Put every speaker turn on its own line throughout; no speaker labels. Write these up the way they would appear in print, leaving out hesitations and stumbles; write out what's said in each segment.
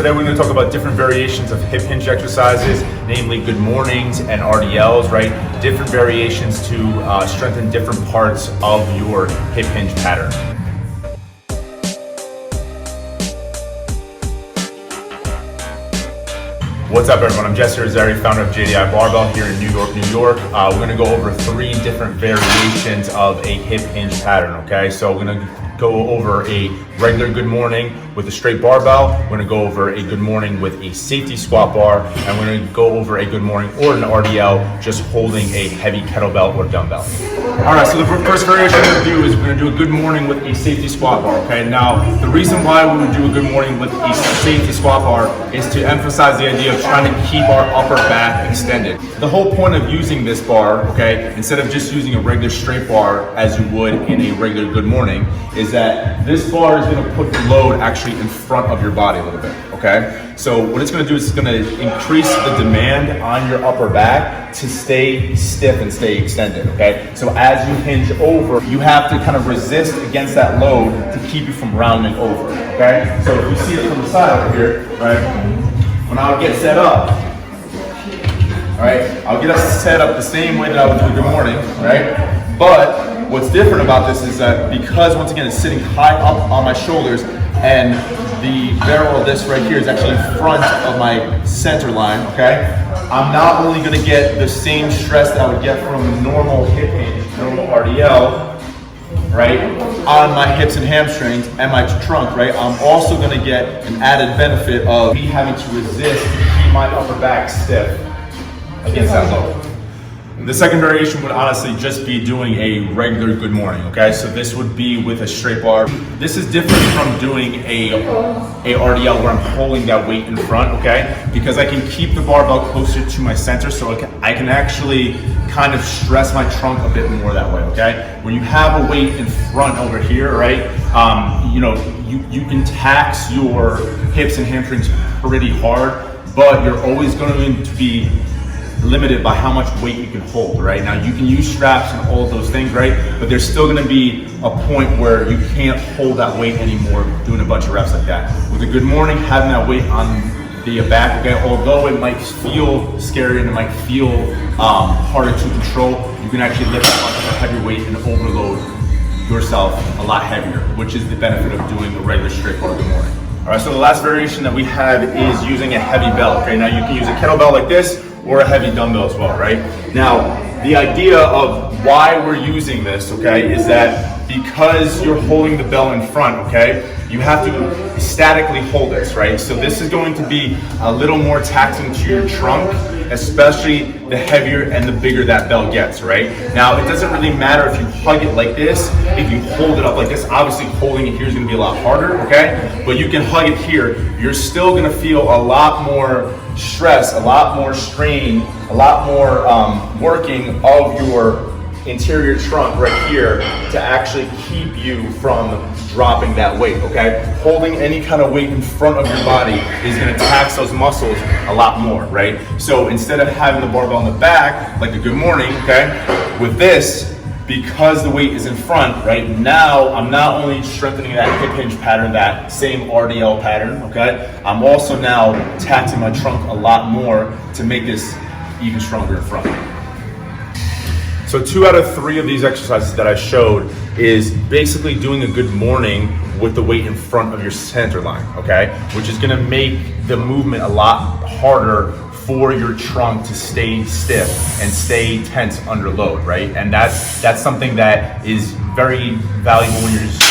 Today we're going to talk about different variations of hip hinge exercises, namely good mornings and RDLs, right? Different variations to strengthen different parts of your hip hinge pattern. What's up everyone, I'm Jesse Rosari, founder of JDI Barbell here in New York, New York. We're gonna go over 3 different variations of a hip hinge pattern, okay? So we're gonna go over a regular good morning with a straight barbell. We're gonna go over a good morning with a safety squat bar, and we're gonna go over a good morning or an RDL just holding a heavy kettlebell or dumbbell. All right, so the first variation we're gonna do is we're gonna do a good morning with a safety squat bar, okay? Now, the reason why we would do a good morning with a safety squat bar is to emphasize the idea of trying to keep our upper back extended. The whole point of using this bar, okay, instead of just using a regular straight bar as you would in a regular good morning, is that this bar is gonna put the load actually in front of your body a little bit, okay? So what it's gonna do is it's gonna increase the demand on your upper back to stay stiff and stay extended, okay? So as you hinge over, you have to kind of resist against that load to keep you from rounding over, okay? So if you see it from the side over here, right? When I'll get set up, all right, I'll get us set up the same way that I would do a good morning, right? But what's different about this is that because once again it's sitting high up on my shoulders and the barrel of this right here is actually in front of my center line, okay? I'm not only gonna get the same stress that I would get from a normal hip hinge, normal RDL, right, on my hips and hamstrings and my trunk, right? I'm also gonna get an added benefit of me having to resist to keep my upper back stiff against that load. The second variation would honestly just be doing a regular good morning, okay? So this would be with a straight bar. This is different from doing a RDL where I'm holding that weight in front, okay? Because I can keep the barbell closer to my center so I can actually kind of stress my trunk a bit more that way, okay? When you have a weight in front over here, right? You can tax your hips and hamstrings pretty hard, but you're always going to be limited by how much weight you can hold, right? Now you can use straps and all of those things, right? But there's still gonna be a point where you can't hold that weight anymore doing a bunch of reps like that. With a good morning, having that weight on the back, okay, although it might feel scary and it might feel harder to control, you can actually lift a bunch of heavy weight and overload yourself a lot heavier, which is the benefit of doing a regular straight bar good morning. All right, so the last variation that we have is using a heavy belt, okay? Now you can use a kettlebell like this or a heavy dumbbell as well, right? Now, the idea of why we're using this, okay, is that because you're holding the bell in front, okay, you have to statically hold this, right? So this is going to be a little more taxing to your trunk, especially the heavier and the bigger that bell gets, right? Now, it doesn't really matter if you hug it like this, if you hold it up like this. Obviously, holding it here is gonna be a lot harder, okay? But you can hug it here. You're still gonna feel a lot more stress, a lot more strain, a lot more working of your interior trunk right here to actually keep you from dropping that weight, okay? Holding any kind of weight in front of your body is gonna tax those muscles a lot more, right? So instead of having the barbell in the back, like a good morning, okay? With this, because the weight is in front, right now, I'm not only strengthening that hip hinge pattern, that same RDL pattern, okay? I'm also now taxing my trunk a lot more to make this even stronger in front. So 2 out of 3 of these exercises that I showed is basically doing a good morning with the weight in front of your center line, okay? Which is gonna make the movement a lot harder for your trunk to stay stiff and stay tense under load, right? And that's something that is very valuable when you're just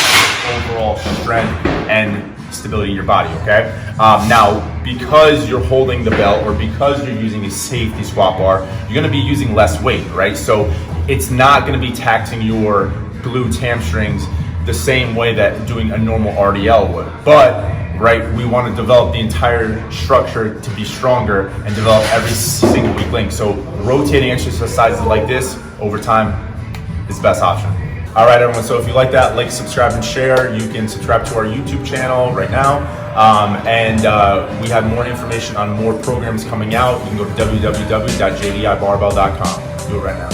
overall strength and stability in your body, okay? Now, because you're holding the belt or because you're using a safety squat bar, you're gonna be using less weight, right? So it's not gonna be taxing your glutes, hamstrings the same way that doing a normal RDL would. But, right, we wanna develop the entire structure to be stronger and develop every single weak link. So rotating exercises like this over time is the best option. All right, everyone, so if you like that, like, subscribe, and share. You can subscribe to our YouTube channel right now. We have more information on more programs coming out. You can go to www.jdibarbell.com. Do it right now.